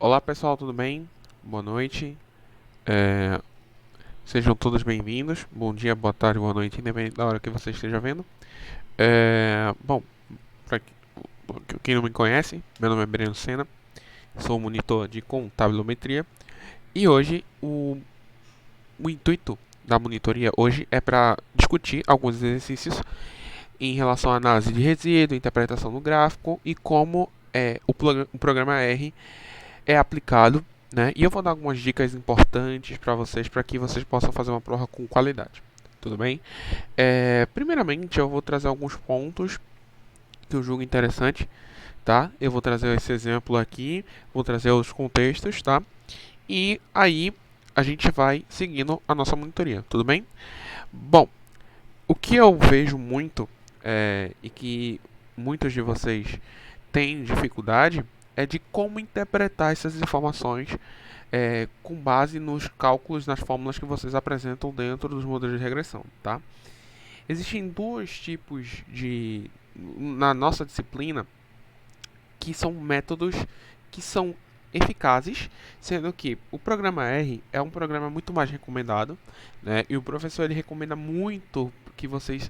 Olá pessoal, tudo bem? Boa noite. É, Sejam todos bem-vindos. Bom dia, boa tarde, boa noite, independente da hora que você esteja vendo. Bom, para quem não me conhece, meu nome é Breno Sena, sou monitor de contabilometria e hoje o intuito da monitoria hoje é para discutir alguns exercícios em relação à análise de resíduo, interpretação do gráfico e como o programa R é aplicado, né? E eu vou dar algumas dicas importantes para que vocês possam fazer uma prova com qualidade. Tudo bem? Primeiramente, eu vou trazer alguns pontos que eu julgo interessante, tá? Eu vou trazer esse exemplo aqui, vou trazer os contextos, tá? E aí a gente vai seguindo a nossa monitoria, tudo bem? Bom, o que eu vejo muito e que muitos de vocês têm dificuldade é de como interpretar essas informações com base nos cálculos, nas fórmulas que vocês apresentam dentro dos modelos de regressão, tá? Existem dois tipos na nossa disciplina que são métodos que são eficazes, sendo que o programa R é um programa muito mais recomendado, né? E o professor ele recomenda muito que vocês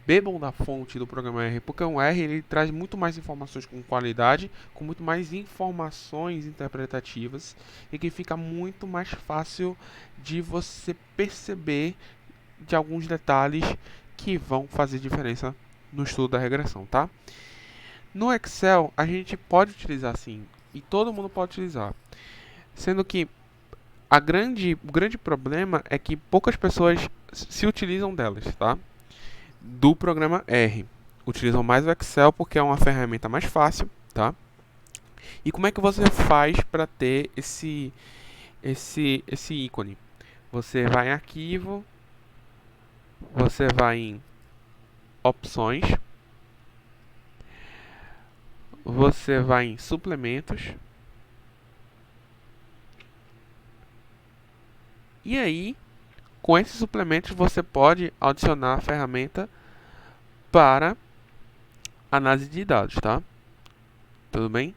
bebam da fonte do programa R, porque o R ele traz muito mais informações com qualidade, com muito mais informações interpretativas e que fica muito mais fácil de você perceber de alguns detalhes que vão fazer diferença no estudo da regressão, tá? No Excel, a gente pode utilizar sim, e todo mundo pode utilizar. Sendo que o grande problema é que poucas pessoas se utilizam delas, tá? Do programa R. Utilizam mais o Excel porque é uma ferramenta mais fácil, tá? E como é que você faz para ter esse ícone? Você vai em arquivo, você vai em opções, você vai em suplementos. E aí, com esses suplementos, você pode adicionar a ferramenta para análise de dados, tá? Tudo bem?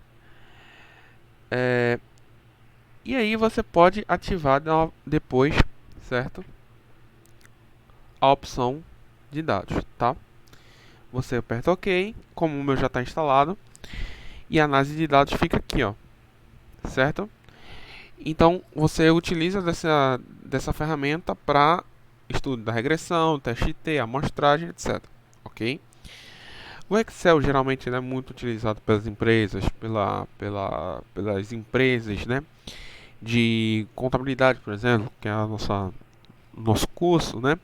É, e aí você pode ativar depois, certo? A opção de dados, tá? Você aperta OK, como o meu já está instalado, e a análise de dados fica aqui, ó, certo? Então você utiliza dessa ferramenta para estudo da regressão, teste T, amostragem, etc. Ok? O Excel geralmente é muito utilizado pelas empresas, pelas empresas, né, de contabilidade, por exemplo, que é o nosso curso, né?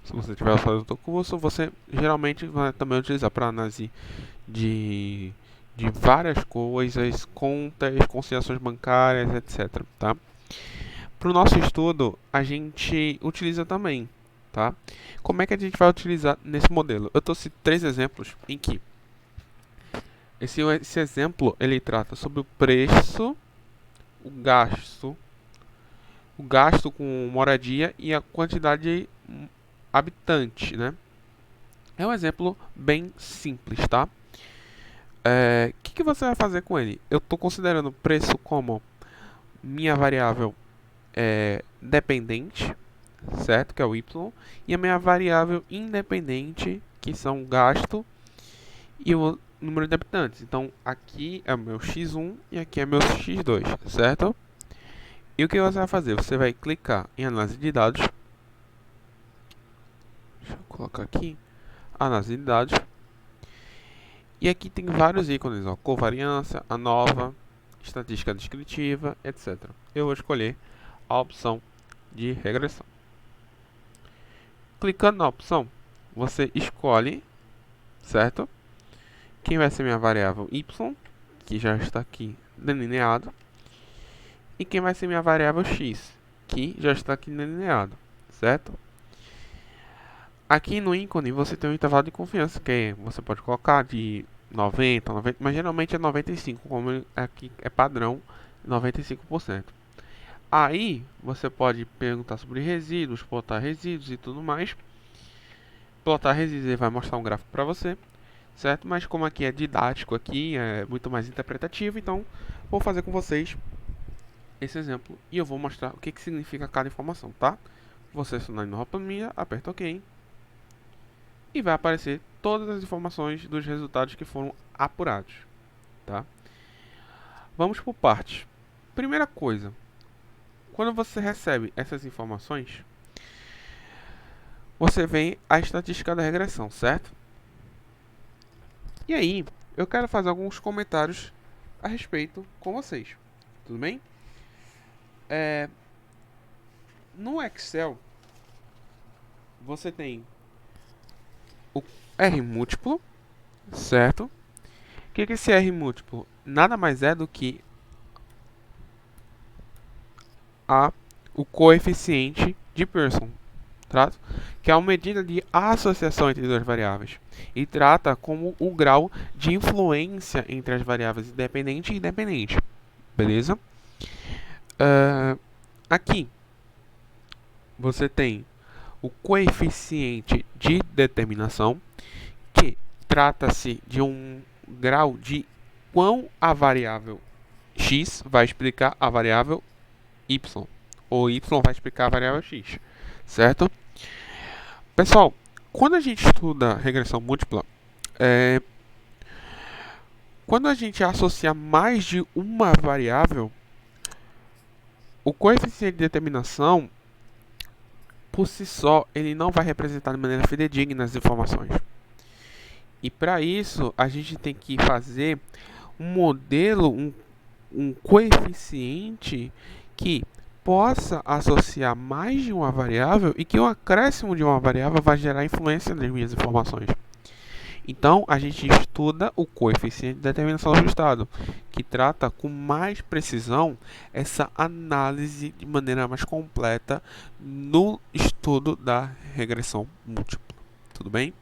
Se você estiver fazendo o curso, você geralmente vai também utilizar para análise de, de várias coisas, contas, conciliações bancárias, etc. Tá? Para o nosso estudo, a gente utiliza também, tá? Como é que a gente vai utilizar nesse modelo? Eu trouxe três exemplos em que esse exemplo ele trata sobre o preço, o gasto com moradia e a quantidade de habitante, né? É um exemplo bem simples, tá? Que você vai fazer com ele? Eu estou considerando o preço como minha variável dependente, certo? Que é o y, e a minha variável independente, que são o gasto e o número de habitantes. Então aqui é o meu x1 e aqui é meu x2, certo? E o que você vai fazer? Você vai clicar em análise de dados. Deixa eu colocar aqui. Análise de dados. E aqui tem vários ícones, ó, covariância, ANOVA, estatística descritiva, etc. Eu vou escolher a opção de regressão. Clicando na opção, você escolhe, certo? Quem vai ser minha variável y, que já está aqui delineado, e quem vai ser minha variável x, que já está aqui delineado, certo? Aqui no ícone você tem um intervalo de confiança, que você pode colocar de 90, mas geralmente é 95, como aqui é padrão, 95%. Aí você pode perguntar sobre resíduos, plotar resíduos e tudo mais. Plotar resíduos ele vai mostrar um gráfico para você. certo? Mas como aqui é didático, aqui é muito mais interpretativo, então vou fazer com vocês esse exemplo e eu vou mostrar o que significa cada informação, tá? Você selecionar no planilha, aperta OK e vai aparecer todas as informações dos resultados que foram apurados, tá? Vamos por partes. Primeira coisa, quando você recebe essas informações, você vem a estatística da regressão, certo? E aí, eu quero fazer alguns comentários a respeito com vocês, tudo bem? No Excel, você tem o R múltiplo, certo? O que é esse R múltiplo? Nada mais é do que o coeficiente de Pearson, tá? Que é uma medida de associação entre duas variáveis e trata como o grau de influência entre as variáveis independente e independente, beleza? Aqui você tem o coeficiente de determinação, que trata-se de um grau de quão a variável x vai explicar a variável y, ou y vai explicar a variável x, certo? Pessoal, quando a gente estuda regressão múltipla, quando a gente associa mais de uma variável, o coeficiente de determinação, por si só, ele não vai representar de maneira fidedigna as informações. E para isso, a gente tem que fazer um modelo, um coeficiente que possa associar mais de uma variável e que o acréscimo de uma variável vai gerar influência nas minhas informações. Então, a gente estuda o coeficiente de determinação do resultado, que trata com mais precisão essa análise de maneira mais completa no estudo da regressão múltipla. Tudo bem?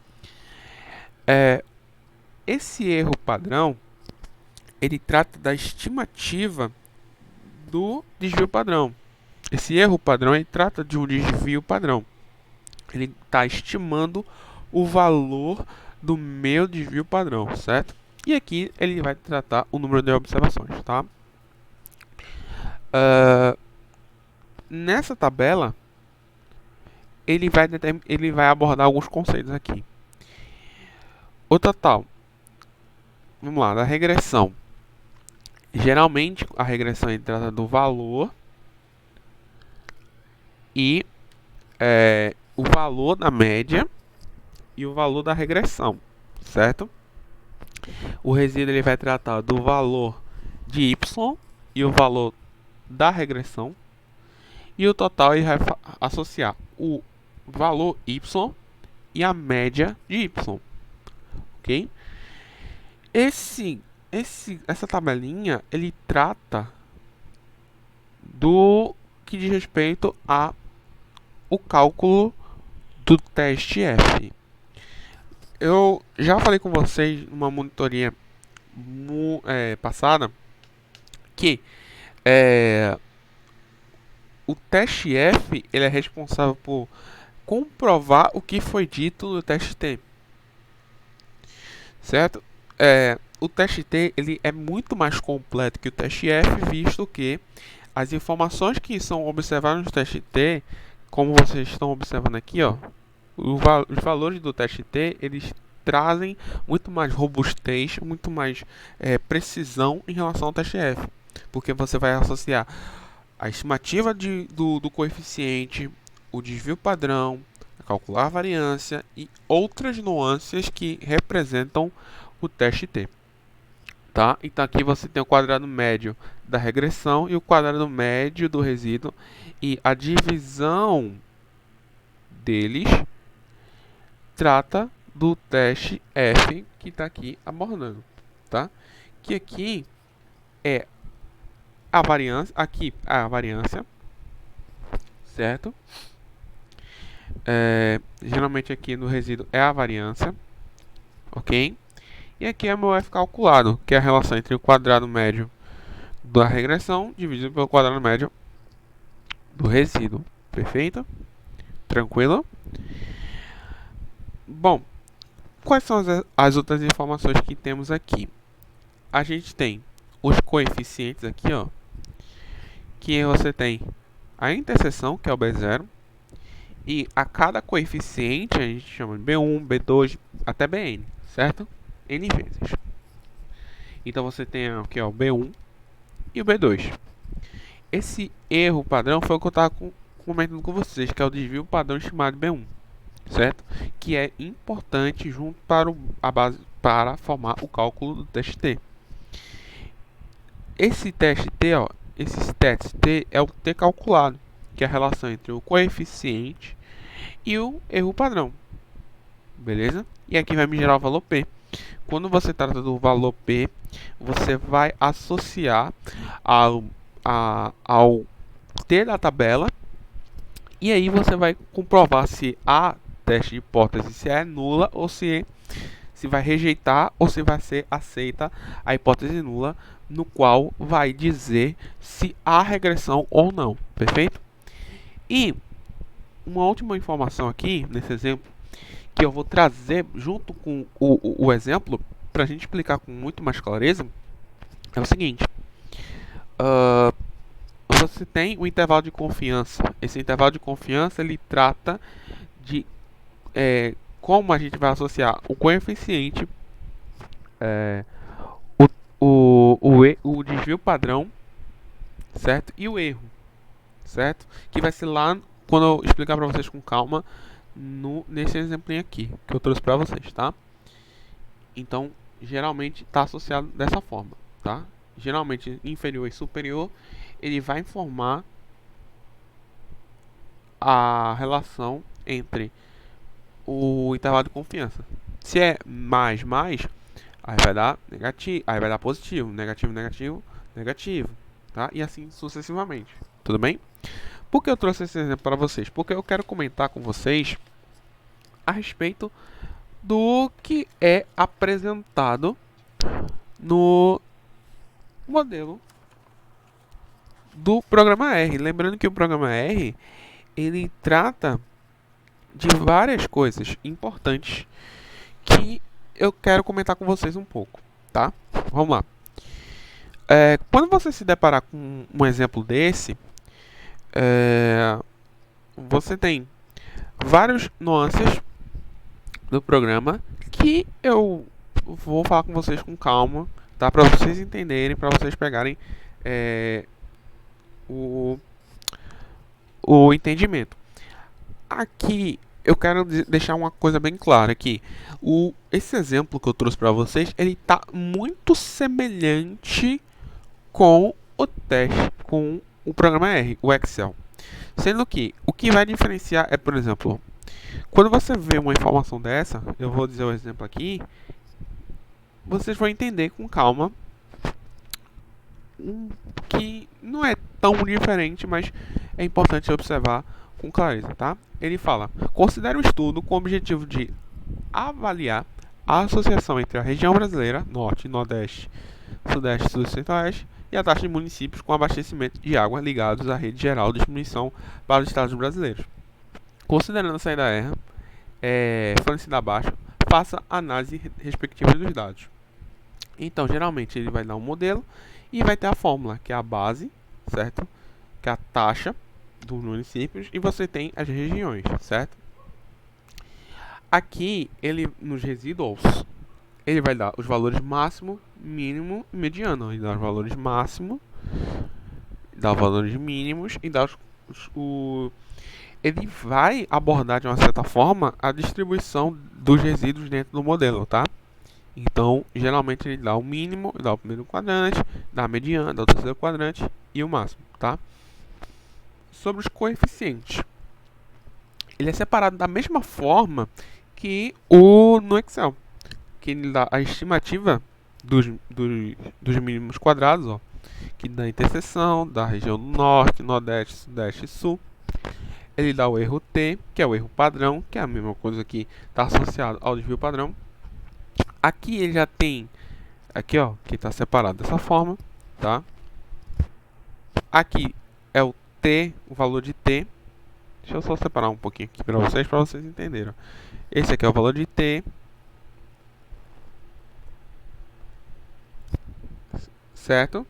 Esse erro padrão, ele trata da estimativa do desvio padrão. Esse erro padrão, ele trata de um desvio padrão. Ele está estimando o valor do meu desvio padrão, certo? E aqui ele vai tratar o número de observações, tá? Nessa tabela, ele vai abordar alguns conceitos aqui. O total, vamos lá, da regressão. Geralmente, a regressão trata do valor e o valor da média e o valor da regressão, certo? O resíduo ele vai tratar do valor de y e o valor da regressão, e o total ele vai associar o valor y e a média de y, ok? Essa tabelinha ele trata do que diz respeito a o cálculo do teste F. Eu já falei com vocês numa monitoria passada que o teste F ele é responsável por comprovar o que foi dito no teste T, certo? O teste T ele é muito mais completo que o teste F, visto que as informações que são observadas no teste T, como vocês estão observando aqui, ó, os valores do teste T, eles trazem muito mais robustez, muito mais precisão em relação ao teste F, porque você vai associar a estimativa do coeficiente, o desvio padrão, calcular a variância e outras nuances que representam o teste T. Tá? Então aqui você tem o quadrado médio da regressão e o quadrado médio do resíduo, e a divisão deles trata do teste F que está aqui abordando, tá? Que aqui é a variância, aqui a variância, certo? Geralmente aqui no resíduo é a variância, ok? E aqui é meu F calculado, que é a relação entre o quadrado médio da regressão dividido pelo quadrado médio do resíduo. Perfeito? Tranquilo? Bom, quais são as outras informações que temos aqui? A gente tem os coeficientes aqui, ó, que você tem a interseção, que é o B0, e a cada coeficiente a gente chama de B1, B2, até Bn, certo? N vezes. Então você tem aqui, ó, o B1 e o B2. Esse erro padrão foi o que eu estava comentando com vocês, que é o desvio padrão estimado de B1, certo? Que é importante junto para a base para formar o cálculo do teste T. Esse teste T, ó, esse teste T é o T calculado, que é a relação entre o coeficiente e o erro padrão, beleza? E aqui vai me gerar o valor P. Quando você trata do valor P, você vai associar ao T da tabela, e aí você vai comprovar se a teste de hipótese se é nula ou se vai rejeitar ou se vai ser aceita a hipótese nula, no qual vai dizer se há regressão ou não, perfeito? E uma última informação aqui, nesse exemplo, que eu vou trazer junto com o exemplo, para a gente explicar com muito mais clareza, é o seguinte. Você tem o intervalo de confiança. Esse intervalo de confiança, ele trata de como a gente vai associar o coeficiente, o desvio padrão, certo? E o erro, certo? Que vai ser lá quando eu explicar para vocês com calma nesse exemplinho aqui que eu trouxe para vocês, tá? Então, geralmente está associado dessa forma, tá? Geralmente inferior e superior, ele vai informar a relação entre o intervalo de confiança. Se é mais, aí vai dar negativo, aí vai dar positivo, negativo, negativo, negativo, tá? E assim sucessivamente. Tudo bem? Por que eu trouxe esse exemplo para vocês? Porque eu quero comentar com vocês a respeito do que é apresentado no modelo do programa R. Lembrando que o programa R, ele trata de várias coisas importantes que eu quero comentar com vocês um pouco, tá? Vamos lá. Quando você se deparar com um exemplo desse, você tem vários nuances do programa que eu vou falar com vocês com calma, tá? Para vocês entenderem, para vocês pegarem o entendimento. Aqui eu quero deixar uma coisa bem clara aqui. Esse exemplo que eu trouxe para vocês, ele está muito semelhante com o teste, com o programa R, o Excel. Sendo que o que vai diferenciar é, por exemplo, quando você vê uma informação dessa, eu vou dizer o exemplo aqui, vocês vão entender com calma que não é tão diferente, mas é importante observar com clareza, tá? Ele fala: considere um estudo com o objetivo de avaliar a associação entre a região brasileira, Norte, Nordeste, Sudeste, Sul e Centro-Oeste, e a taxa de municípios com abastecimento de água ligados à rede geral de distribuição para os estados brasileiros. Considerando a saída erra fornecida abaixo, faça análise respectiva dos dados. Então, geralmente, ele vai dar um modelo e vai ter a fórmula, que é a base, certo? Que é a taxa dos municípios, e você tem as regiões, certo? Aqui, ele nos resíduos, ele vai dar os valores máximo, mínimo e mediano. Ele dá os valores máximo, dá os valores mínimos e dá ele vai abordar de uma certa forma a distribuição dos resíduos dentro do modelo, tá? Então, geralmente ele dá o mínimo, dá o primeiro quadrante, dá a mediana, dá o terceiro quadrante e o máximo, tá? Sobre os coeficientes, ele é separado da mesma forma que no Excel, que ele dá a estimativa dos mínimos quadrados, ó, que dá a interseção da região do Norte, Nordeste, Sudeste e Sul. Ele dá o erro T, que é o erro padrão, que é a mesma coisa que está associado ao desvio padrão. Aqui ele já tem, aqui ó, que está separado dessa forma, tá? Aqui é o T, o valor de T. Deixa eu só separar um pouquinho aqui para vocês entenderem. Esse aqui é o valor de T. certo?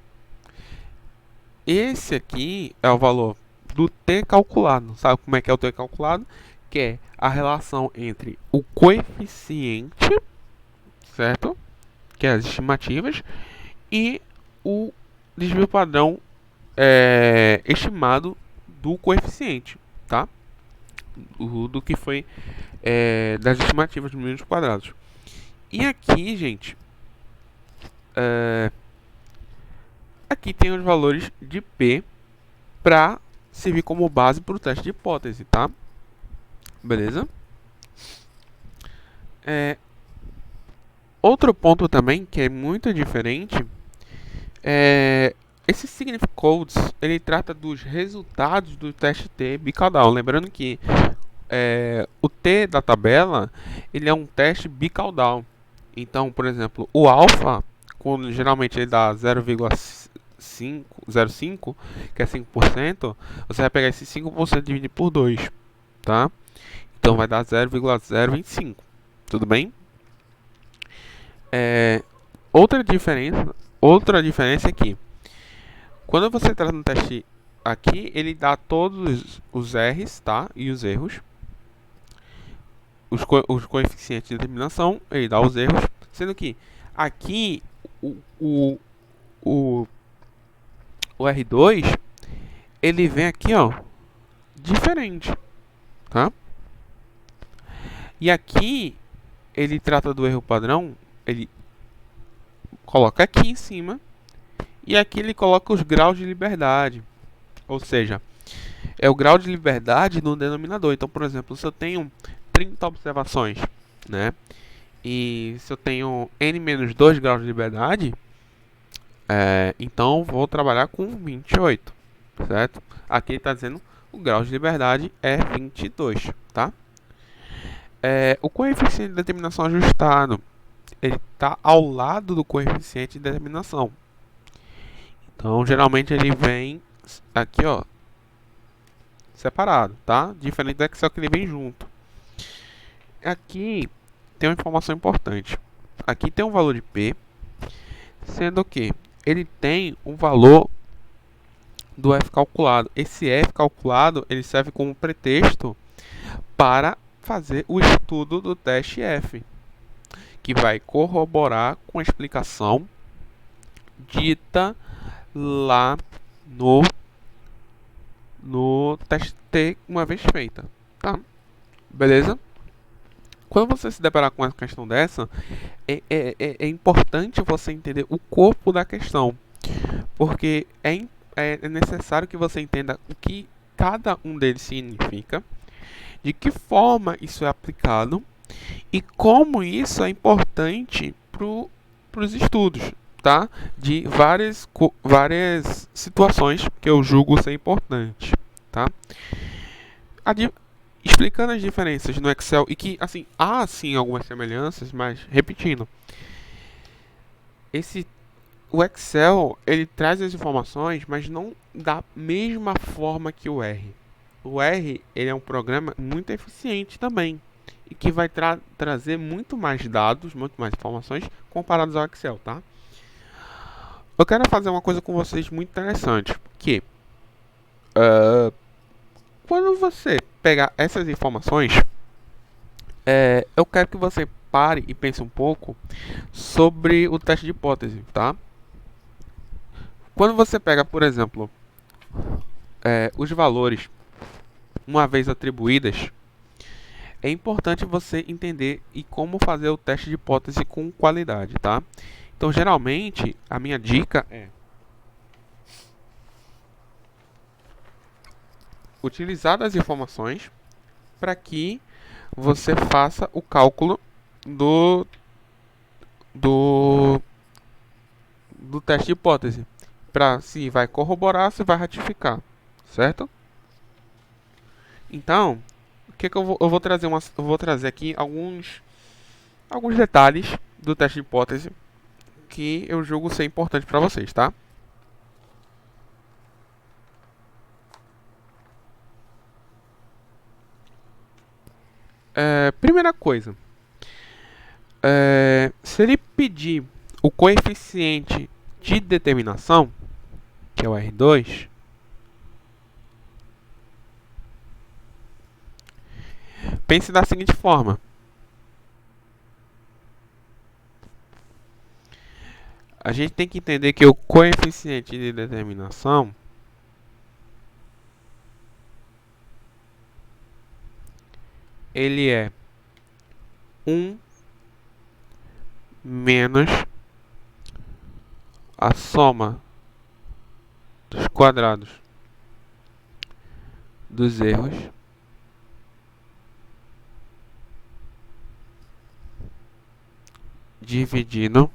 Esse aqui é o valor do t calculado. Sabe como é que é o t calculado? Que é a relação entre o coeficiente, certo? Que é as estimativas, e o desvio padrão estimado do coeficiente, tá? Do que foi das estimativas dos milímetros quadrados. E aqui, gente, aqui tem os valores de P para servir como base para o teste de hipótese, tá? Beleza? Outro ponto também que é muito diferente é esse Significant Codes, ele trata dos resultados do teste T bicaudal. Lembrando que o T da tabela ele é um teste bicaudal. Então, por exemplo, o alfa, quando geralmente ele dá 0,505, que é 5%, você vai pegar esse 5% e dividir por 2, tá? Então vai dar 0,025, tudo bem? Outra diferença é que quando você traz no teste aqui, ele dá todos os R's, tá? E os erros. Os coeficientes de determinação, ele dá os erros. Sendo que aqui o R2, ele vem aqui, ó, diferente, tá? E aqui, ele trata do erro padrão, ele coloca aqui em cima, e aqui ele coloca os graus de liberdade. Ou seja, é o grau de liberdade no denominador. Então, por exemplo, se eu tenho 30 observações, né? E se eu tenho n-2 graus de liberdade, então vou trabalhar com 28, certo? Aqui ele está dizendo o grau de liberdade é 22, tá? O coeficiente de determinação ajustado, ele está ao lado do coeficiente de determinação. Então, geralmente ele vem aqui, ó, separado, tá? Diferente do Excel que ele vem junto. Aqui tem uma informação importante. Aqui tem um valor de P, sendo que ele tem um valor do F calculado. Esse F calculado, ele serve como pretexto para fazer o estudo do teste F, que vai corroborar com a explicação dita lá no teste T uma vez feita, tá? Beleza? Quando você se deparar com uma questão dessa, é importante você entender o corpo da questão, porque é necessário que você entenda o que cada um deles significa, de que forma isso é aplicado e como isso é importante para os estudos, tá? De várias situações que eu julgo ser importante, tá? Explicando as diferenças no Excel e que, assim, há sim algumas semelhanças, mas repetindo, o Excel ele traz as informações, mas não da mesma forma que o R. O R ele é um programa muito eficiente também e que vai trazer muito mais dados, muito mais informações comparados ao Excel, tá? Eu quero fazer uma coisa com vocês muito interessante, que quando você pegar essas informações, eu quero que você pare e pense um pouco sobre o teste de hipótese, tá? Quando você pega, por exemplo, os valores uma vez atribuídas, é importante você entender e como fazer o teste de hipótese com qualidade, tá? Então, geralmente, a minha dica é utilizar as informações para que você faça o cálculo do teste de hipótese, para se vai corroborar, se vai ratificar, certo? Então, o que eu vou trazer eu vou trazer aqui alguns detalhes do teste de hipótese que eu julgo ser importante para vocês, tá? Primeira coisa, se ele pedir o coeficiente de determinação, que é o R2, pense da seguinte forma. A gente tem que entender que o coeficiente de determinação ele é 1 menos a soma dos quadrados dos erros dividido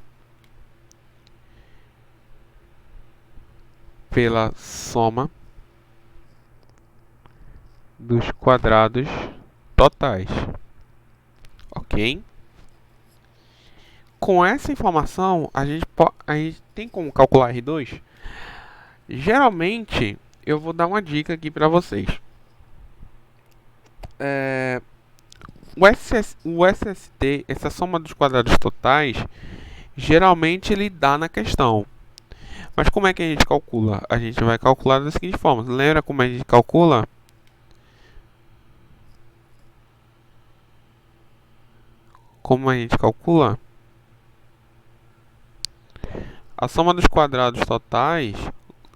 pela soma dos quadrados totais, ok? Com essa informação, a gente tem como calcular R2? Geralmente, eu vou dar uma dica aqui para vocês. O SST, essa soma dos quadrados totais, geralmente ele dá na questão. Mas como é que a gente calcula? A gente vai calcular da seguinte forma. Lembra como a gente calcula? Como a gente calcula? A soma dos quadrados totais,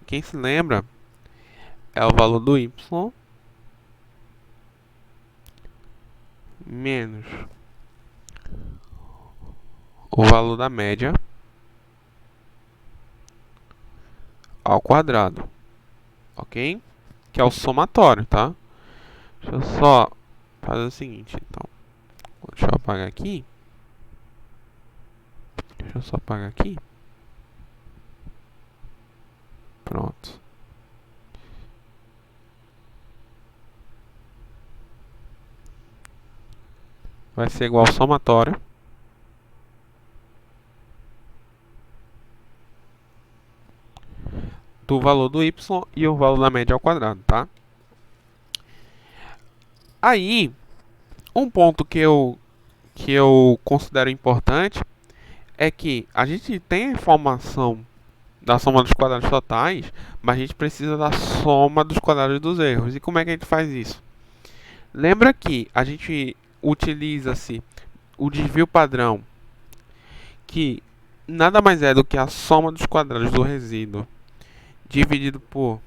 quem se lembra, é o valor do y menos o valor da média ao quadrado, ok? Que é o somatório, tá? Deixa eu só fazer o seguinte, então. Deixa eu apagar aqui. Deixa eu só apagar aqui. Pronto. Vai ser igual ao somatório do valor do y e o valor da média ao quadrado, tá? Aí, um ponto que eu considero importante é que a gente tem a informação da soma dos quadrados totais, mas a gente precisa da soma dos quadrados dos erros. E como é que a gente faz isso? Lembra que a gente utiliza-se o desvio padrão, que nada mais é do que a soma dos quadrados do resíduo dividido por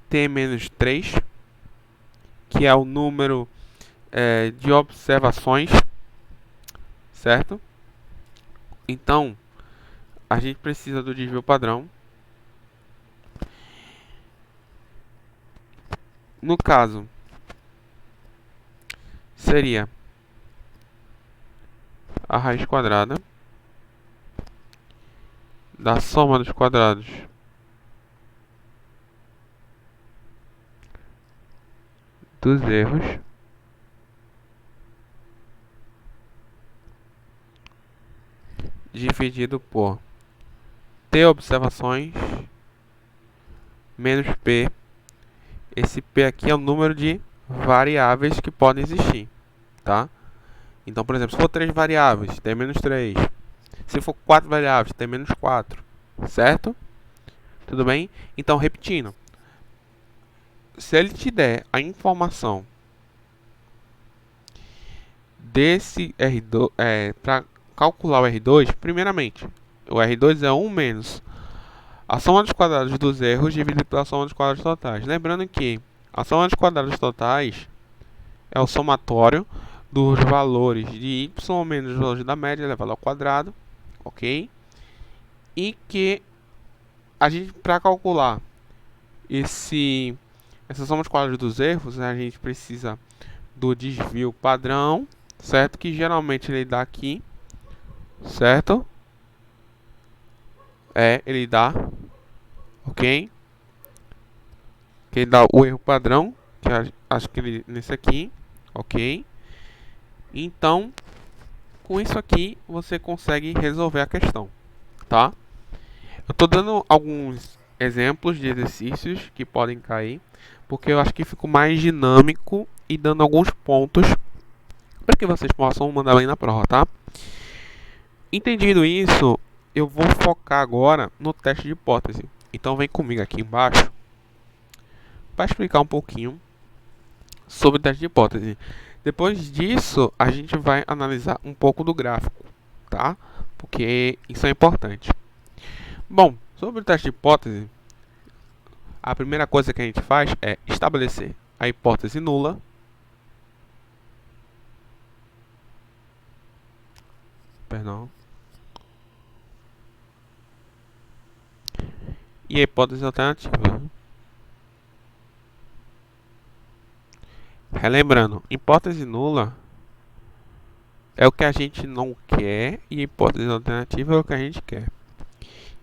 t menos 3, que é o número de observações, certo? Então, a gente precisa do desvio padrão. No caso, seria a raiz quadrada da soma dos quadrados dos erros dividido por t observações menos p. Esse p aqui é o número de variáveis que podem existir, tá? Então, por exemplo, se for 3 variáveis, tem menos 3. Se for 4 variáveis, tem menos 4, certo? Tudo bem? Então, repetindo, se ele te der a informação desse R2, para calcular o R2, primeiramente, o R2 é 1 menos a soma dos quadrados dos erros dividido pela soma dos quadrados totais. Lembrando que a soma dos quadrados totais é o somatório dos valores de y menos os valores da média elevado ao quadrado, ok? E que a gente, para calcular essa soma dos quadrados dos erros, a gente precisa do desvio padrão, certo? Que geralmente ele dá aqui, certo? Ele dá, ok? Que ele dá o erro padrão, que acho que ele nesse aqui, ok? Então, com isso aqui, você consegue resolver a questão, tá? Eu estou dando alguns exemplos de exercícios que podem cair, porque eu acho que fica mais dinâmico e dando alguns pontos para que vocês possam mandar bem na prova, tá? Entendido isso, eu vou focar agora no teste de hipótese. Então vem comigo aqui embaixo para explicar um pouquinho sobre o teste de hipótese. Depois disso, a gente vai analisar um pouco do gráfico, tá? Porque isso é importante. Bom, sobre o teste de hipótese, a primeira coisa que a gente faz é estabelecer a hipótese nula. Perdão. E a hipótese alternativa. Relembrando, hipótese nula é o que a gente não quer e a hipótese alternativa é o que a gente quer.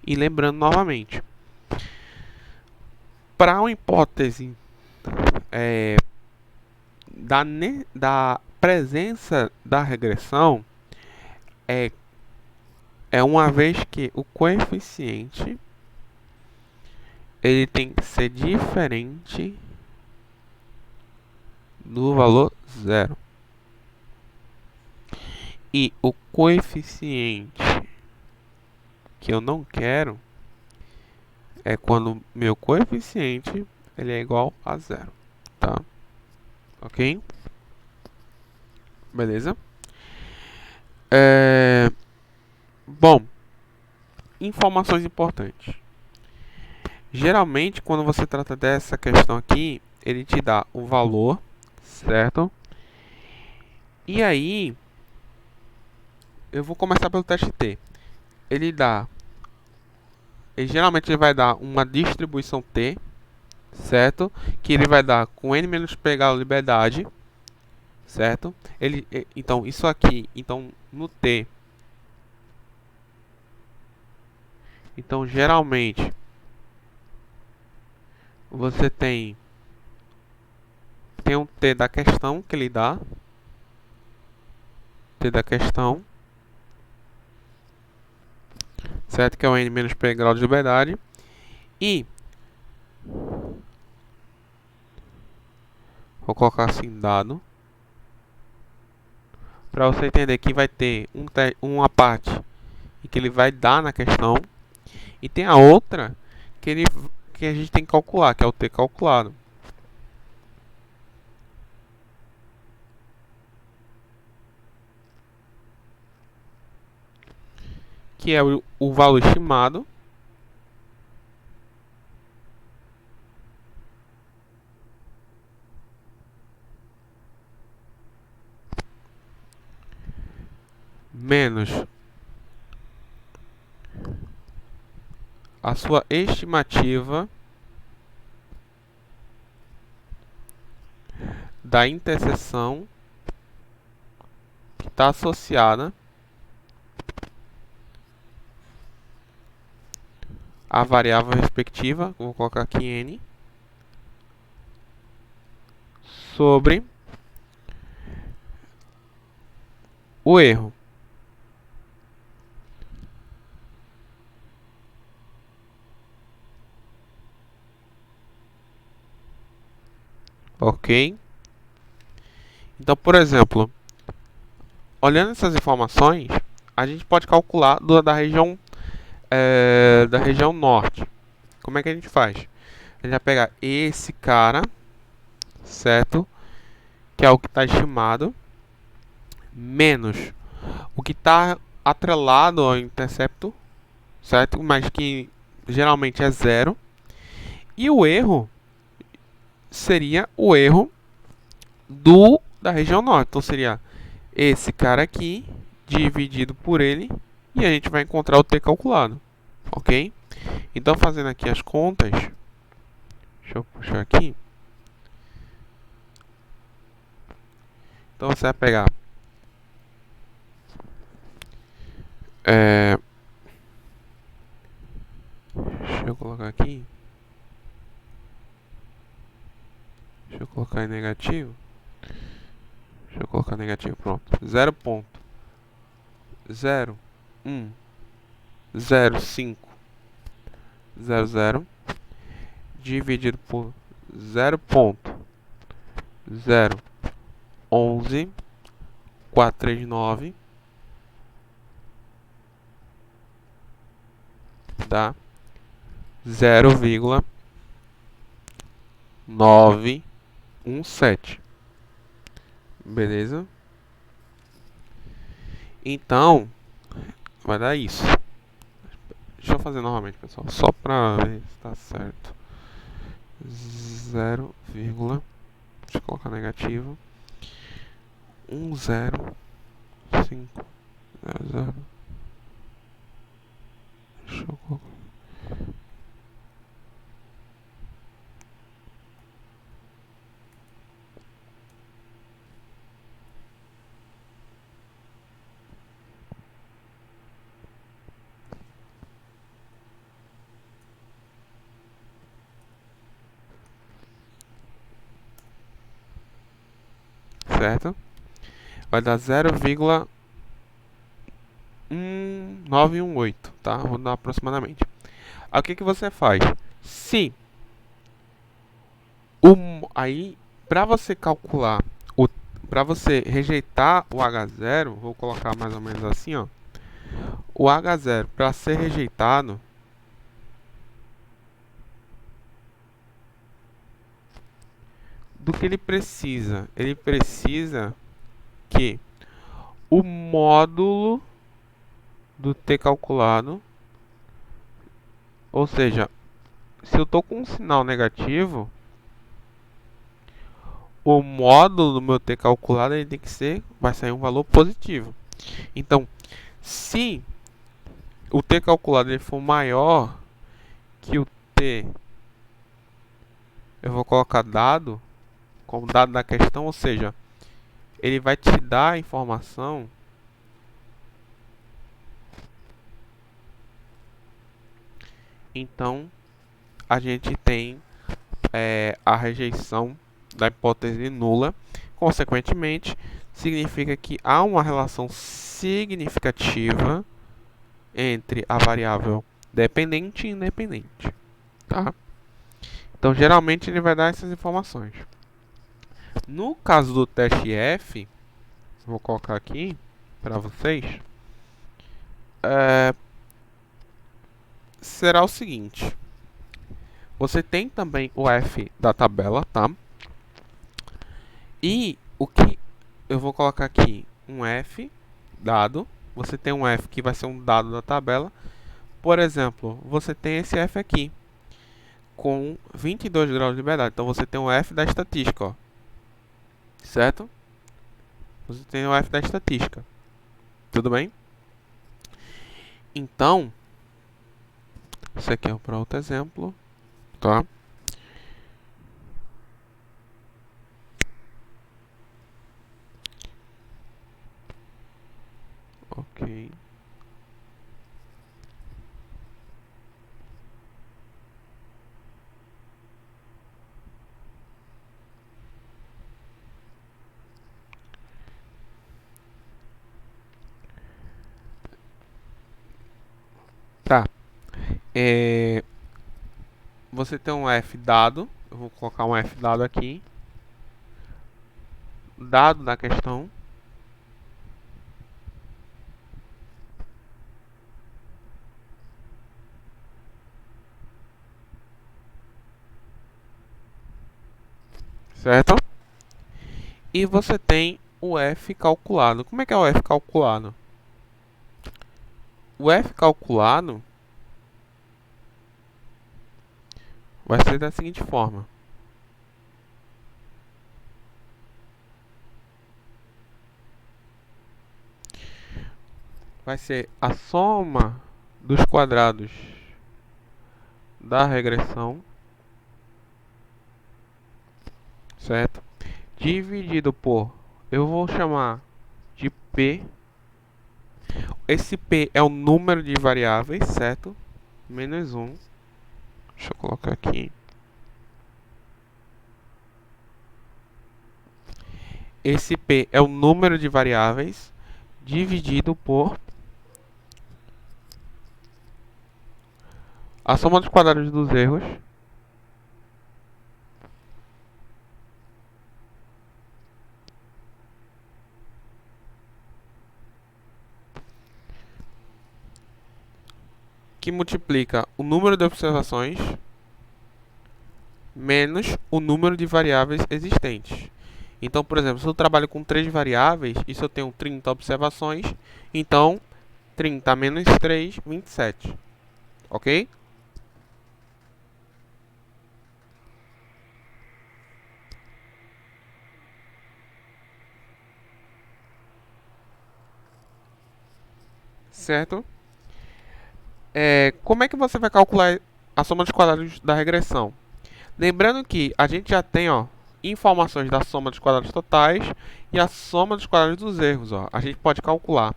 E lembrando novamente, para uma hipótese da presença da regressão, é uma vez que o coeficiente ele tem que ser diferente do valor zero. E o coeficiente que eu não quero é quando meu coeficiente ele é igual a zero, tá? Ok? Beleza? Bom, informações importantes. Geralmente, quando você trata dessa questão aqui, ele te dá o valor, certo? E aí, eu vou começar pelo teste T. Ele geralmente ele vai dar uma distribuição T, certo? Que ele vai dar com n menos p grau de liberdade, certo? Então, isso aqui, então no T. Então, geralmente, você tem um T da questão que ele dá. T da questão. Certo? Que é o n menos p grau de liberdade. E vou colocar assim, dado. Para você entender que vai ter uma parte que ele vai dar na questão. E tem a outra que a gente tem que calcular, que é o T calculado. Que é o valor estimado. Menos a sua estimativa da interseção que está associada à variável respectiva, vou colocar aqui n, sobre o erro. Ok? Então, por exemplo, olhando essas informações, a gente pode calcular da região norte. Como é que a gente faz? A gente vai pegar esse cara, certo? Que é o que está estimado, menos o que está atrelado ao intercepto, certo? Mas que geralmente é zero. E o erro seria o erro da região norte. Então seria esse cara aqui dividido por ele e a gente vai encontrar o T calculado, ok? Então fazendo aqui as contas, deixa eu puxar aqui. Então você vai pegar deixa eu colocar aqui. Deixa eu colocar em negativo. Deixa eu colocar negativo, pronto. 0.010500 dividido por 0.011439 dar 0,917. Beleza? Então, vai dar isso. Deixa eu fazer novamente, pessoal, só pra ver se tá certo. 0, deixa eu colocar negativo. 10500. Deixa eu colocar. Certo? Vai dar 0,1918, tá? Vou dar aproximadamente. Aí o que que você faz? Se aí para você calcular o para você rejeitar o H0, vou colocar mais ou menos assim, ó. O H0 para ser rejeitado, do que ele precisa? Ele precisa que o módulo do t calculado, ou seja, se eu estou com um sinal negativo, o módulo do meu t calculado ele tem que ser, vai sair um valor positivo. Então, se o t calculado ele for maior que o t, eu vou colocar dado como dado da questão, ou seja, ele vai te dar a informação então a gente tem a rejeição da hipótese nula. Consequentemente, significa que há uma relação significativa entre a variável dependente e independente, tá? Então, geralmente ele vai dar essas informações. No caso do teste F, vou colocar aqui para vocês, será o seguinte: você tem também o F da tabela, tá? E o que eu vou colocar aqui, um F dado. Você tem um F que vai ser um dado da tabela. Por exemplo, você tem esse F aqui com 22 graus de liberdade. Então você tem o F da estatística, ó. Certo? Você tem o F da estatística. Tudo bem? Então, esse aqui é para outro exemplo, tá? Ok. Tá. Você tem um F dado. Eu vou colocar um F dado aqui. Dado da questão. Certo? E você tem o F calculado. Como é que é o F calculado? O F calculado vai ser da seguinte forma. Vai ser a soma dos quadrados da regressão, certo? Dividido por, eu vou chamar de P. Esse P é o número de variáveis, certo? Menos 1. Deixa eu colocar aqui. Esse P é o número de variáveis dividido por a soma dos quadrados dos erros que multiplica o número de observações menos o número de variáveis existentes. Então, por exemplo, se eu trabalho com 3 variáveis e se eu tenho 30 observações, então 30 menos 3, 27. Ok? Certo? Como é que você vai calcular a soma dos quadrados da regressão? Lembrando que a gente já tem, ó, informações da soma dos quadrados totais e a soma dos quadrados dos erros, ó. A gente pode calcular,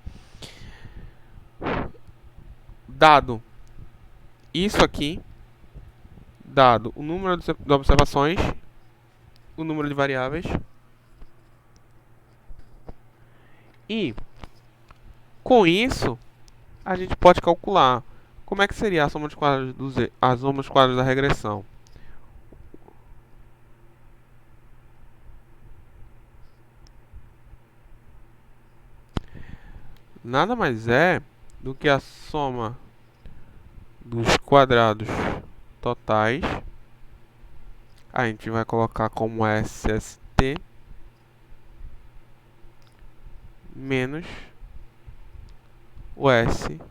dado isso aqui, dado o número de observações, o número de variáveis, e com isso a gente pode calcular como é que seria a soma dos quadrados a soma dos quadrados da regressão. Nada mais é do que a soma dos quadrados totais. A gente vai colocar como SST menos o SR.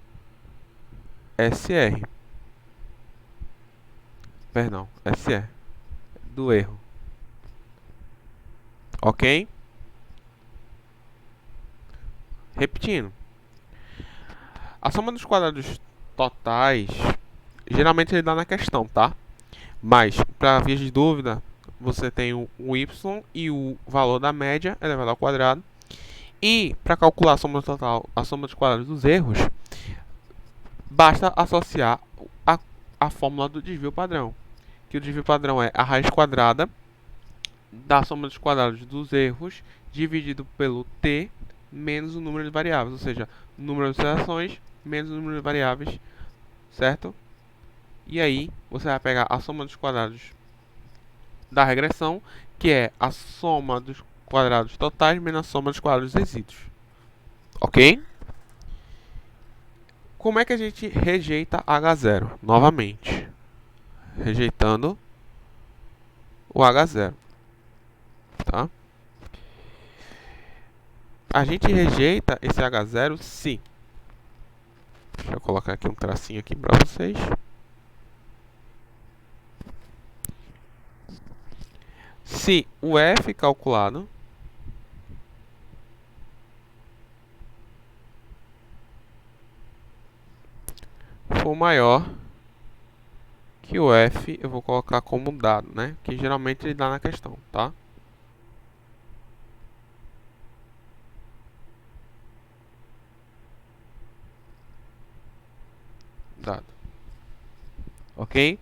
Perdão, SR do erro. Ok? Repetindo. A soma dos quadrados totais, geralmente ele dá na questão, tá? Mas, para vias de dúvida, você tem o y e o valor da média elevado ao quadrado. E, para calcular a soma total, a soma dos quadrados dos erros, basta associar a fórmula do desvio padrão. Que o desvio padrão é a raiz quadrada da soma dos quadrados dos erros dividido pelo t menos o número de variáveis, ou seja, o número de observações menos o número de variáveis, certo? E aí, você vai pegar a soma dos quadrados da regressão, que é a soma dos quadrados totais menos a soma dos quadrados exíduos. Ok? Como é que a gente rejeita H0? Novamente, rejeitando o H0. Tá? A gente rejeita esse H0 se... Deixa eu colocar aqui um tracinho aqui para vocês. Se o F calculado for maior que o F, eu vou colocar como dado, né? Que geralmente ele dá na questão, tá? Dado. Ok?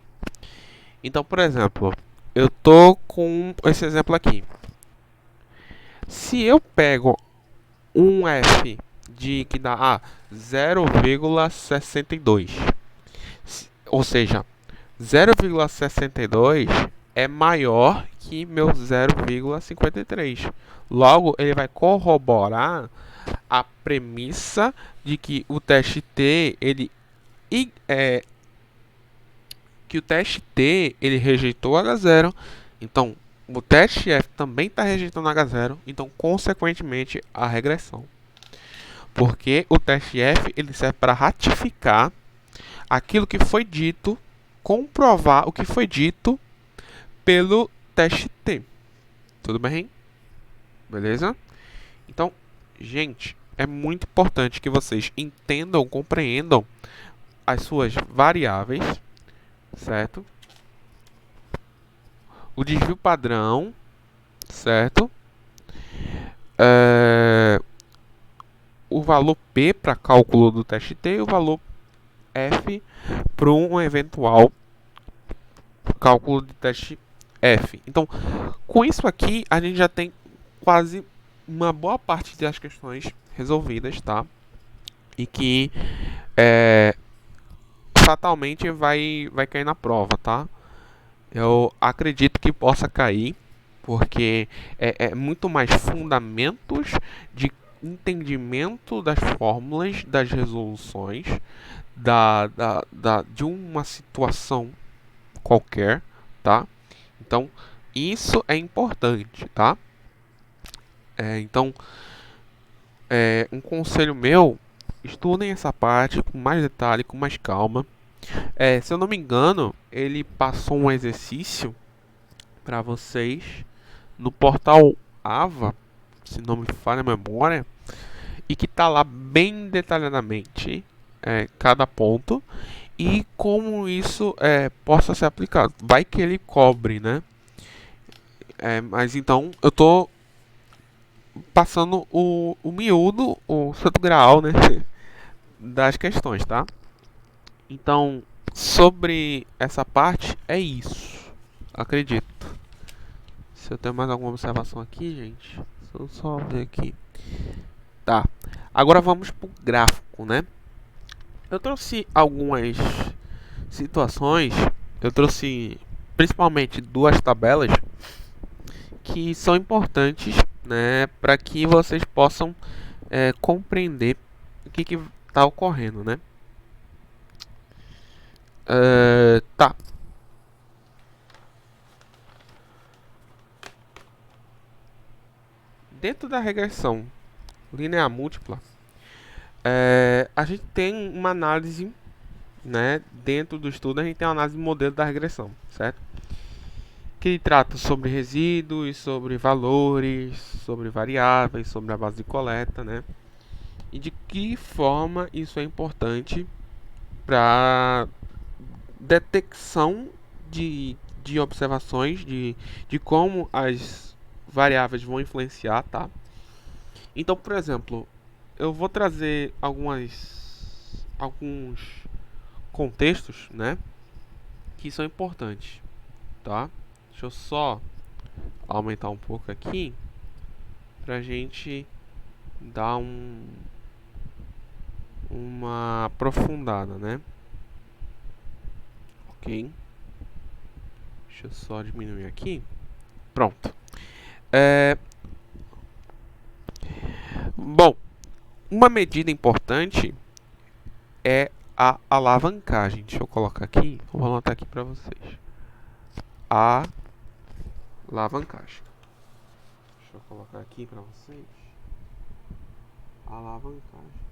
Então, por exemplo, eu tô com esse exemplo aqui. Se eu pego um F que dá 0,62, ou seja, 0,62 é maior que meu 0,53. Logo, ele vai corroborar a premissa de que o teste T ele rejeitou H0. Então, o teste F também está rejeitando H0. Então, consequentemente, a regressão. Porque o teste F ele serve para ratificar aquilo que foi dito, comprovar o que foi dito pelo teste T. Tudo bem? Beleza? Então, gente, é muito importante que vocês entendam, compreendam as suas variáveis, certo? O desvio padrão, certo? O valor P para cálculo do teste T e o valor F para um eventual cálculo de teste F. Então, com isso aqui, a gente já tem quase uma boa parte das questões resolvidas, tá? E que fatalmente vai cair na prova, tá? Eu acredito que possa cair, porque é muito mais fundamentos de entendimento das fórmulas, das resoluções, de uma situação qualquer, tá? Então, isso é importante, tá? Então, um conselho meu, estudem essa parte com mais detalhe, com mais calma. Se eu não me engano, ele passou um exercício para vocês no portal Ava, se não me falha a memória, e que tá lá bem detalhadamente cada ponto e como isso possa ser aplicado. Vai que ele cobre, né? Mas então eu tô passando o miúdo, o santo graal, né? Das questões, tá? Então, sobre essa parte, é isso. Acredito. Se eu tenho mais alguma observação aqui, gente, deixa eu só ver aqui. Tá. Agora vamos pro gráfico, né? Eu trouxe algumas situações. Eu trouxe principalmente duas tabelas que são importantes, né, para que vocês possam compreender o que está ocorrendo, né? Tá. Dentro da regressão linear múltipla, a gente tem uma análise, né? Dentro do estudo a gente tem uma análise do modelo da regressão, certo? Que trata sobre resíduos, sobre valores, sobre variáveis, sobre a base de coleta, né? E de que forma isso é importante para detecção de observações, de como as variáveis vão influenciar, tá? Então, por exemplo, eu vou trazer alguns contextos, né, que são importantes, tá? Deixa eu só aumentar um pouco aqui pra gente dar uma aprofundada, né? Ok. Deixa eu só diminuir aqui. Pronto. Bom, uma medida importante é a alavancagem. Deixa eu colocar aqui. Vou anotar aqui para vocês. A alavancagem. Deixa eu colocar aqui para vocês. Alavancagem.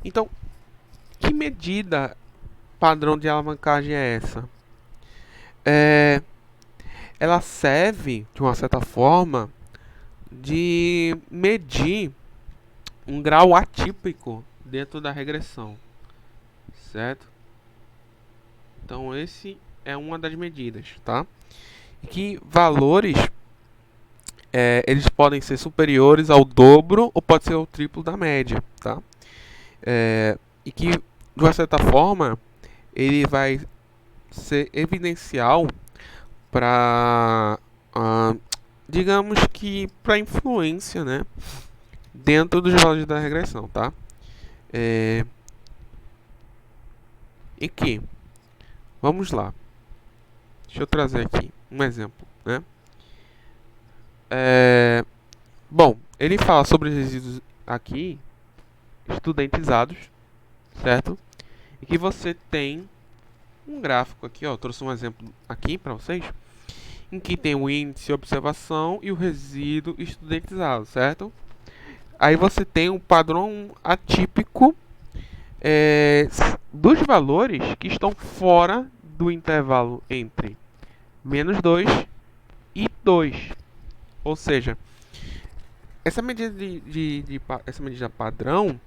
Então, que medida padrão de alavancagem é essa? Ela serve, de uma certa forma, de medir um grau atípico dentro da regressão, certo? Então, esse é uma das medidas, tá? E que valores eles podem ser superiores ao dobro ou pode ser o triplo da média, tá? E que, de uma certa forma, ele vai ser evidencial para, digamos que, para influência, né, dentro dos valores da regressão, tá? E que, vamos lá, deixa eu trazer aqui um exemplo, né? Bom, ele fala sobre os resíduos aqui estudentizados, certo? E que você tem um gráfico aqui, ó, eu trouxe um exemplo aqui para vocês, em que tem o índice de observação e o resíduo estudentizado, certo? Aí você tem um padrão atípico dos valores que estão fora do intervalo entre -2 e 2. Ou seja, essa medida essa medida padrão,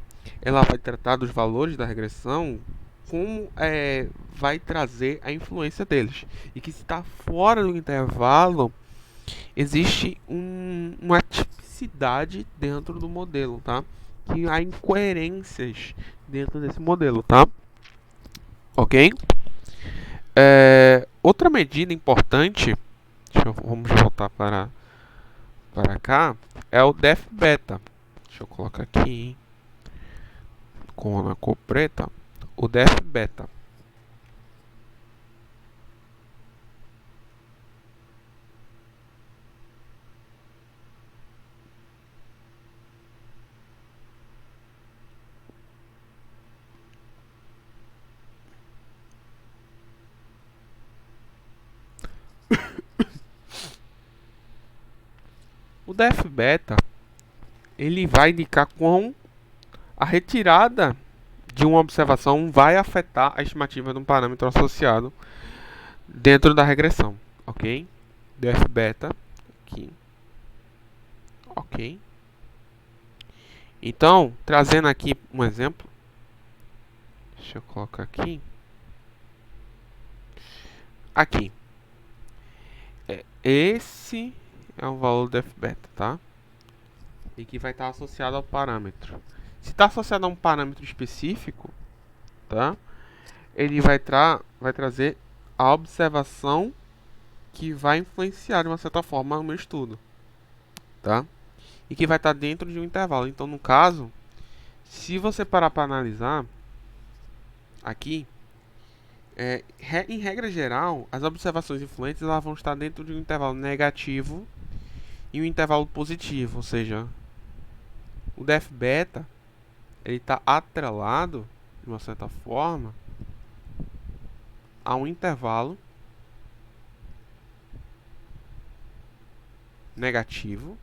ela vai tratar dos valores da regressão como vai trazer a influência deles. E que se está fora do intervalo, existe uma tipicidade dentro do modelo, tá? Que há incoerências dentro desse modelo, tá? Ok? Outra medida importante, vamos voltar para cá, é o def beta. Deixa eu colocar aqui com a cor preta, o def beta. O def beta ele vai indicar quão a retirada de uma observação vai afetar a estimativa de um parâmetro associado dentro da regressão, ok? Def beta aqui, ok? Então, trazendo aqui um exemplo, deixa eu colocar aqui, esse é o valor do def beta, tá? E que vai estar associado ao parâmetro. Se está associado a um parâmetro específico, tá? Ele vai trazer a observação que vai influenciar de uma certa forma o meu estudo, tá? E que vai estar dentro de um intervalo. Então, no caso, se você parar para analisar aqui, em regra geral, as observações influentes elas vão estar dentro de um intervalo negativo e um intervalo positivo, ou seja, o def beta ele está atrelado de uma certa forma a um intervalo negativo,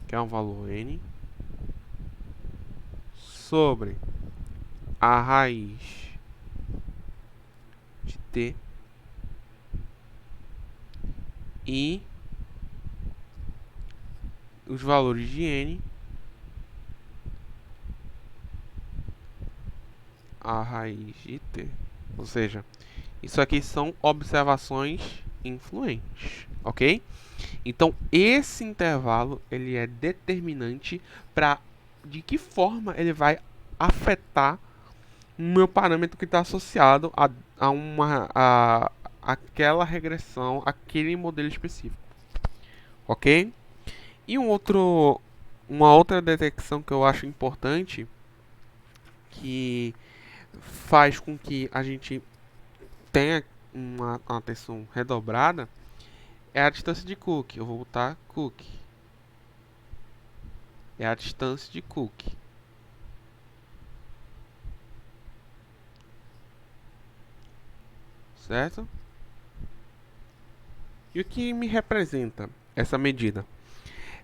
que é um valor n, sobre a raiz de t e os valores de n a raiz de t. Ou seja, isso aqui são observações influentes, ok? Então, esse intervalo ele é determinante para de que forma ele vai afetar o meu parâmetro que está associado a aquela regressão, aquele modelo específico, ok? E uma outra detecção que eu acho importante, que faz com que a gente tenha uma atenção redobrada, é a distância de Cook. Eu vou botar Cook. É a distância de Cook. Certo? E o que me representa essa medida?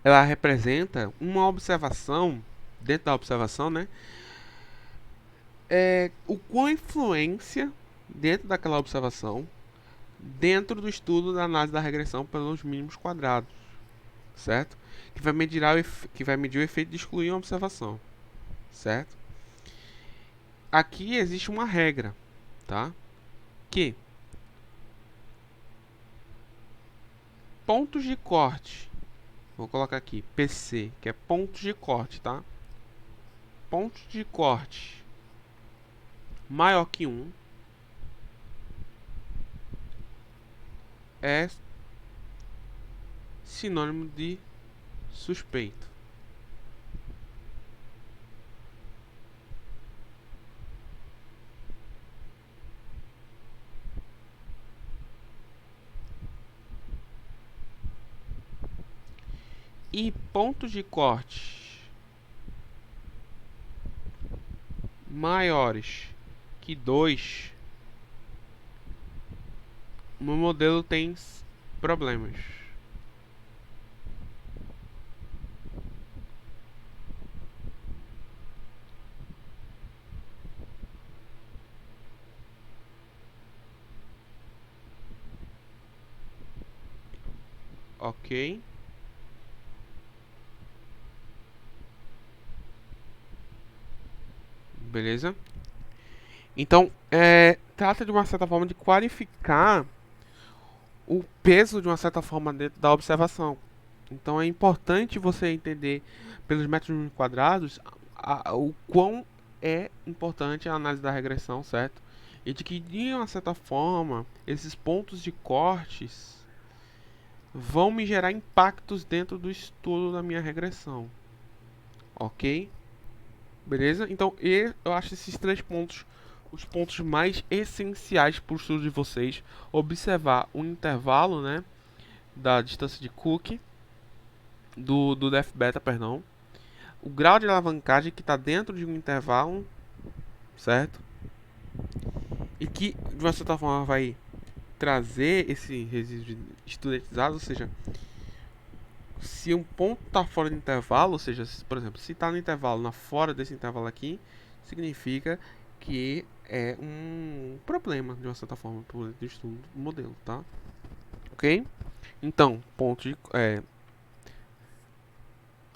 Ela representa uma observação, dentro da observação, né? O quão influência dentro daquela observação, dentro do estudo da análise da regressão pelos mínimos quadrados, certo? Que vai medir o efeito de excluir uma observação, certo? Aqui existe uma regra, tá? Que pontos de corte, vou colocar aqui PC, que é pontos de corte, tá? Pontos de corte maior que 1 é sinônimo de suspeito. E pontos de corte maiores que 2, o meu modelo tem problemas. Ok? Beleza? Então, trata de uma certa forma de qualificar o peso de uma certa forma dentro da observação. Então, é importante você entender pelos métodos quadrados o quão é importante a análise da regressão, certo? E de que, de uma certa forma, esses pontos de cortes vão me gerar impactos dentro do estudo da minha regressão. Ok? Beleza? Então, eu acho esses três pontos os pontos mais essenciais para o estudo de vocês. Observar o intervalo, né, da distância de Cook, do def beta, perdão. O grau de alavancagem que está dentro de um intervalo, certo? E que, de uma certa forma, vai trazer esse resíduo estudentizado, ou seja, se um ponto está fora do intervalo, ou seja, por exemplo, se está no intervalo, fora desse intervalo aqui, significa que é um problema, de uma certa forma, para o estudo do modelo, tá? Ok? Então, ponto de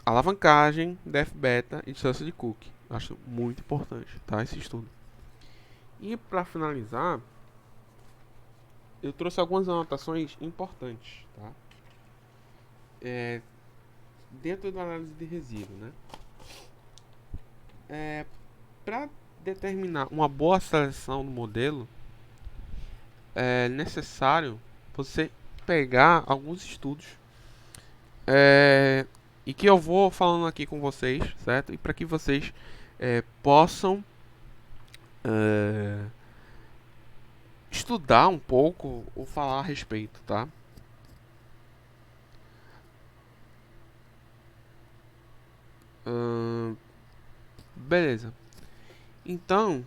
alavancagem, def beta e distância de Cook. Acho muito importante, tá? Esse estudo. E para finalizar, eu trouxe algumas anotações importantes, tá? Dentro da análise de resíduo, né? Para determinar uma boa seleção do modelo, é necessário você pegar alguns estudos e que eu vou falando aqui com vocês, certo? E para que vocês possam estudar um pouco ou falar a respeito, tá? Beleza. Então,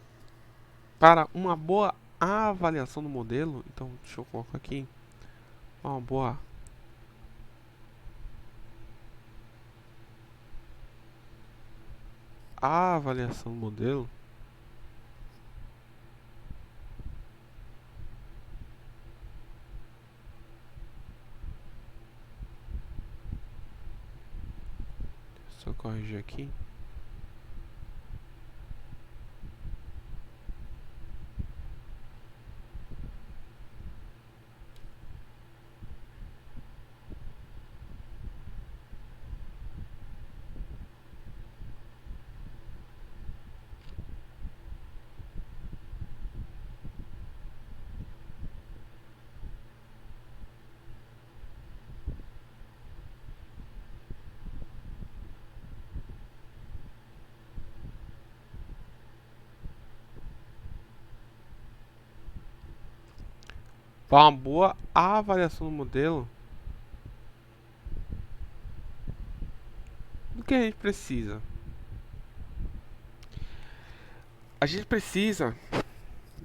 para uma boa avaliação do modelo, então deixa eu colocar aqui uma boa avaliação do modelo. Deixa eu só corrigir aqui. Para uma boa avaliação do modelo, o que a gente precisa? A gente precisa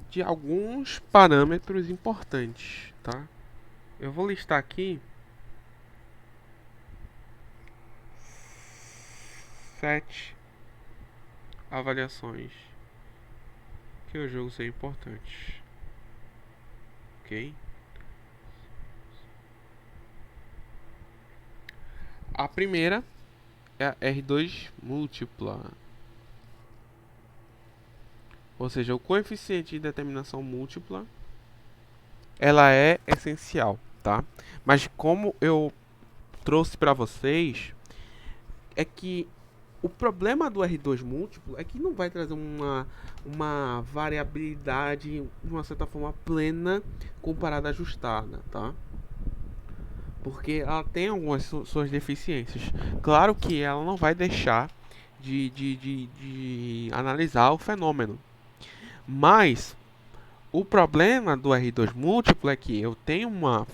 de alguns parâmetros importantes, tá? Eu vou listar aqui 7 avaliações que eu julgo ser importantes, ok? A primeira é a R2 múltipla, ou seja, o coeficiente de determinação múltipla, ela é essencial, tá? Mas como eu trouxe para vocês, é que o problema do R2 múltiplo é que não vai trazer uma variabilidade de uma certa forma plena comparada à ajustada, tá? Porque ela tem algumas suas deficiências. Claro que ela não vai deixar de analisar o fenômeno. Mas o problema do R2 múltiplo é que eu tenho uma,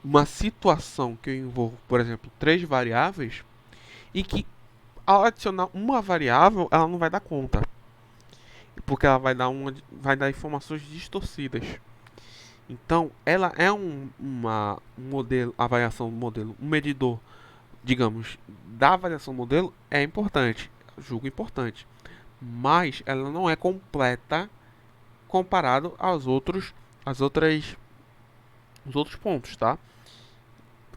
uma situação que eu envolvo, por exemplo, três variáveis e que ao adicionar uma variável ela não vai dar conta, porque ela vai dar informações distorcidas. Então, ela é um modelo, avaliação do modelo, um medidor, digamos, da avaliação do modelo é importante, julgo importante, mas ela não é completa comparado os outros pontos, tá?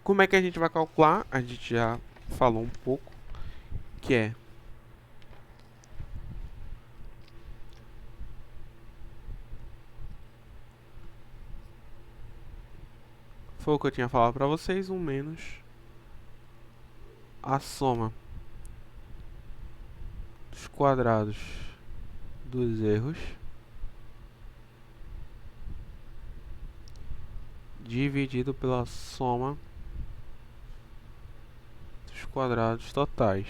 Como é que a gente vai calcular? A gente já falou um pouco, que foi o que eu tinha falado para vocês, um menos a soma dos quadrados dos erros dividido pela soma dos quadrados totais.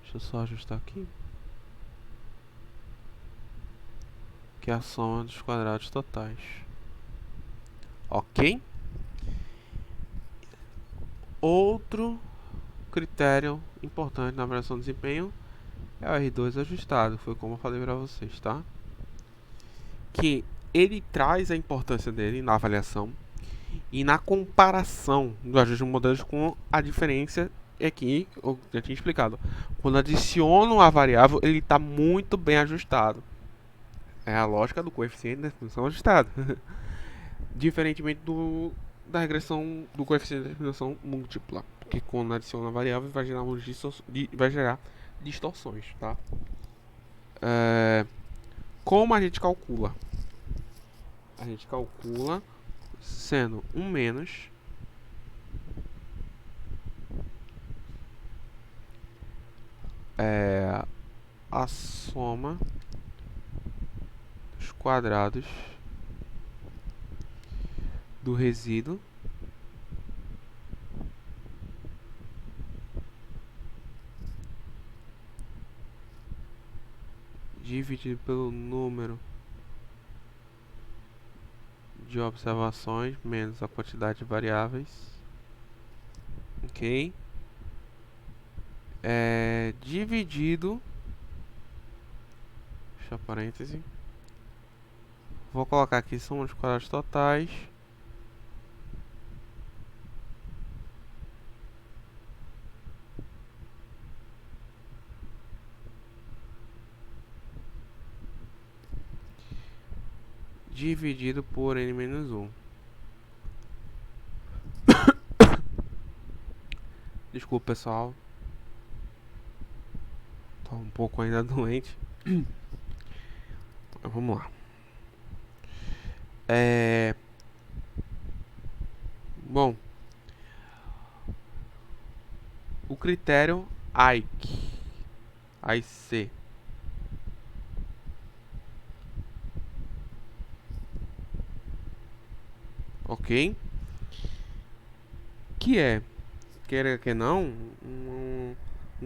Deixa eu só ajustar aqui. Que é a soma dos quadrados totais. Ok? Outro critério importante na avaliação de desempenho é o R2 ajustado, foi como eu falei para vocês, tá? Que ele traz a importância dele na avaliação e na comparação do ajuste de modelos com a diferença aqui, eu já tinha explicado. Quando adiciono uma variável, ele está muito bem ajustado. É a lógica do coeficiente da expressão ajustado. Diferentemente da regressão do coeficiente da expressão múltipla, porque quando adiciona a variável vai gerar distorções, tá? Como a gente calcula? A gente calcula sendo um menos a soma dos quadrados do resíduo dividido pelo número de observações menos a quantidade de variáveis, ok? Dividido, deixa eu parêntese, vou colocar aqui soma dos quadrados totais dividido por n menos 1. Desculpa, pessoal. Tô um pouco ainda doente. Vamos lá. Bom, o critério AIC, ok? Que é, queira que não, um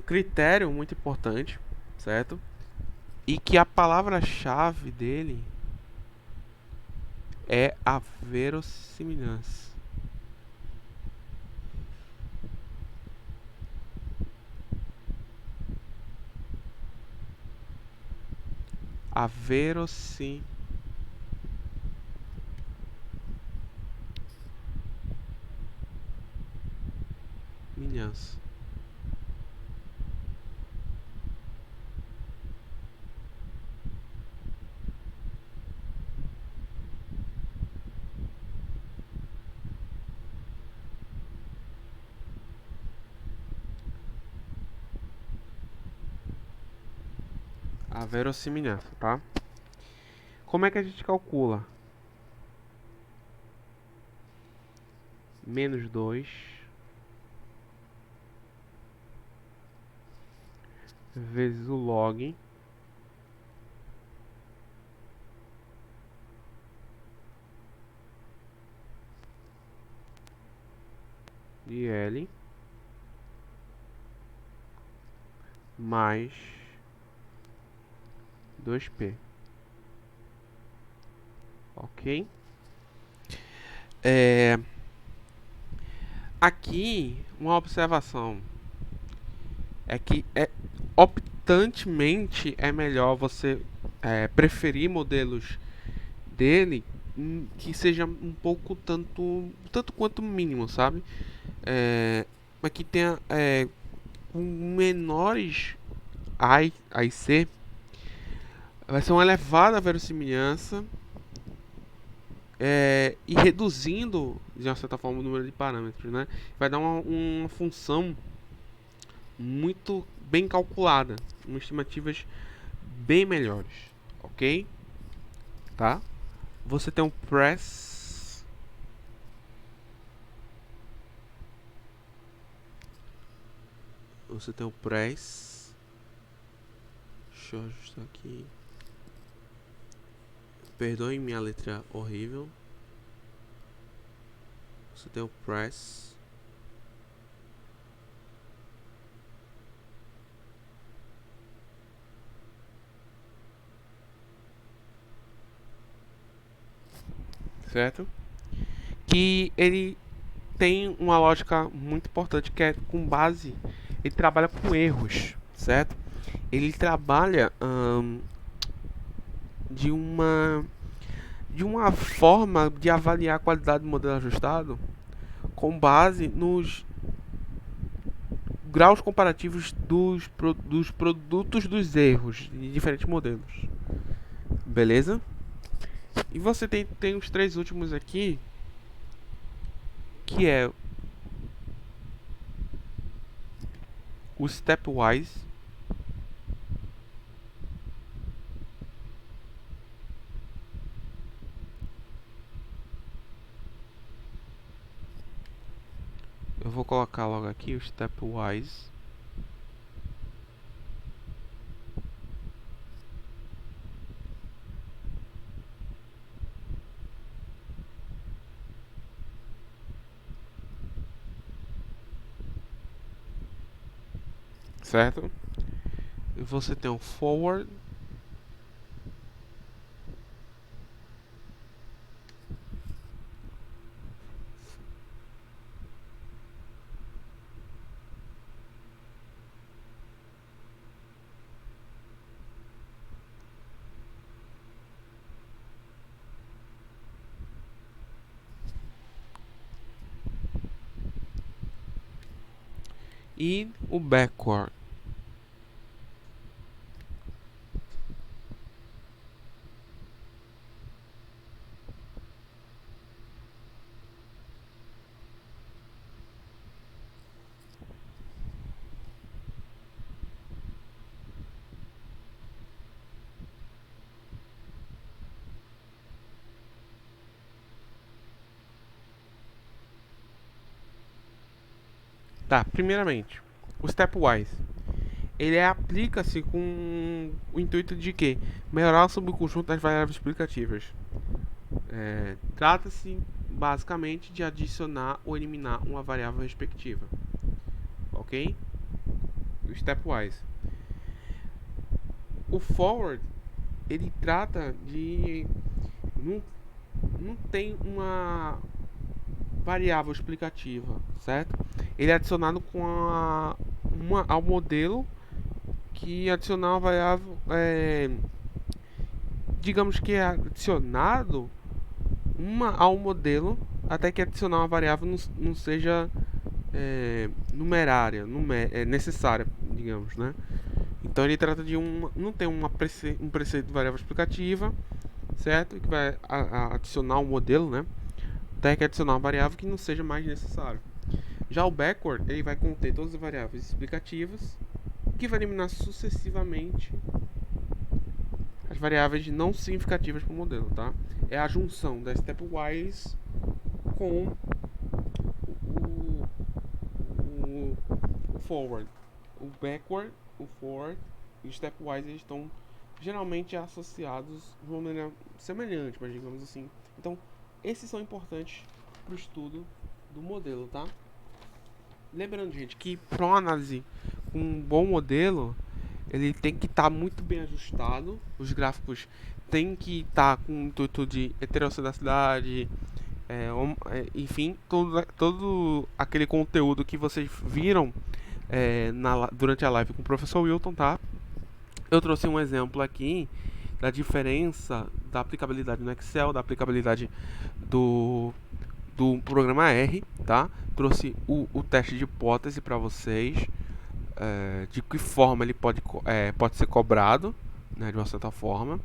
critério muito importante, certo? E que a palavra-chave dele é a verossimilhança. A verossimilhança. A verossimilhança, tá? Como é que a gente calcula? Menos 2 vezes o log de L mais 2P. Ok? Aqui, uma observação é que optantemente é melhor você preferir modelos dele que seja um pouco tanto quanto mínimo, sabe? Mas que tenha com menores AIC, vai ser uma elevada verossimilhança e reduzindo, de uma certa forma, o número de parâmetros, né? Vai dar uma função muito bem calculada, com estimativas bem melhores, ok? Tá? Você tem um press, você tem um press, deixa eu ajustar aqui, Perdoem minha letra horrível. Você tem o press. Certo? Que ele tem uma lógica muito importante que é com base. Ele trabalha com erros, certo? Ele trabalha de uma forma de avaliar a qualidade do modelo ajustado com base nos graus comparativos dos produtos dos erros de diferentes modelos. Beleza? E você tem os três últimos aqui, que é o stepwise, eu vou colocar logo aqui o stepwise. Certo? E você tem o forward. E o backward. Tá, primeiramente, o stepwise. Ele aplica-se com o intuito de que melhorar o subconjunto das variáveis explicativas. Trata-se basicamente de adicionar ou eliminar uma variável respectiva, ok? O stepwise. O forward, ele trata de não tem uma variável explicativa, certo? Ele é adicionado com ao modelo que adicionar uma variável, digamos que é adicionado ao modelo até que adicionar uma variável não seja numerária, necessária, digamos, né? Então ele trata de não tem um preceito de variável explicativa, certo? Que vai adicionar um modelo, né? Até que adicionar uma variável que não seja mais necessária. Já o backward, ele vai conter todas as variáveis explicativas, que vai eliminar sucessivamente as variáveis não significativas para o modelo, tá? É a junção da stepwise com o forward. O backward, o forward e o stepwise, eles estão geralmente associados de uma maneira semelhante, mas digamos assim. Então, esses são importantes para o estudo do modelo, tá? Lembrando, gente, que para uma análise com um bom modelo, ele tem que estar muito bem ajustado. Os gráficos têm que estar com o intuito de heterossedacidade, enfim, todo aquele conteúdo que vocês viram durante a live com o professor Wilton, tá? Eu trouxe um exemplo aqui da diferença da aplicabilidade no Excel, da aplicabilidade do programa R, tá? Trouxe o teste de hipótese para vocês, de que forma ele pode ser cobrado, né, de uma certa forma.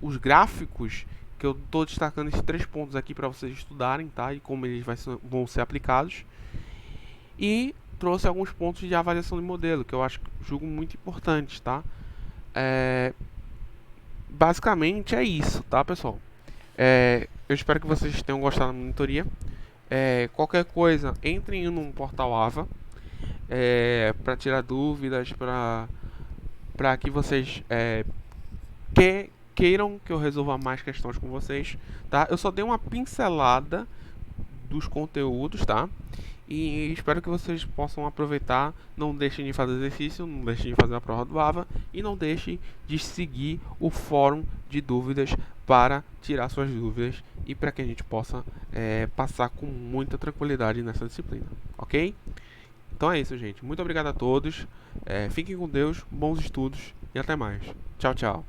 Os gráficos que eu estou destacando esses 3 pontos aqui para vocês estudarem, tá? E como eles vão ser aplicados. E trouxe alguns pontos de avaliação de modelo que eu julgo muito importantes, tá? Basicamente é isso, tá, pessoal? Eu espero que vocês tenham gostado da monitoria. Qualquer coisa, entrem no portal AVA para tirar dúvidas, para que vocês queiram que eu resolva mais questões com vocês, tá? Eu só dei uma pincelada dos conteúdos, tá? E espero que vocês possam aproveitar. Não deixem de fazer exercício, não deixem de fazer a prova do AVA e não deixem de seguir o fórum de dúvidas para tirar suas dúvidas e para que a gente possa passar com muita tranquilidade nessa disciplina, ok? Então é isso, gente. Muito obrigado a todos. Fiquem com Deus, bons estudos e até mais. Tchau, tchau.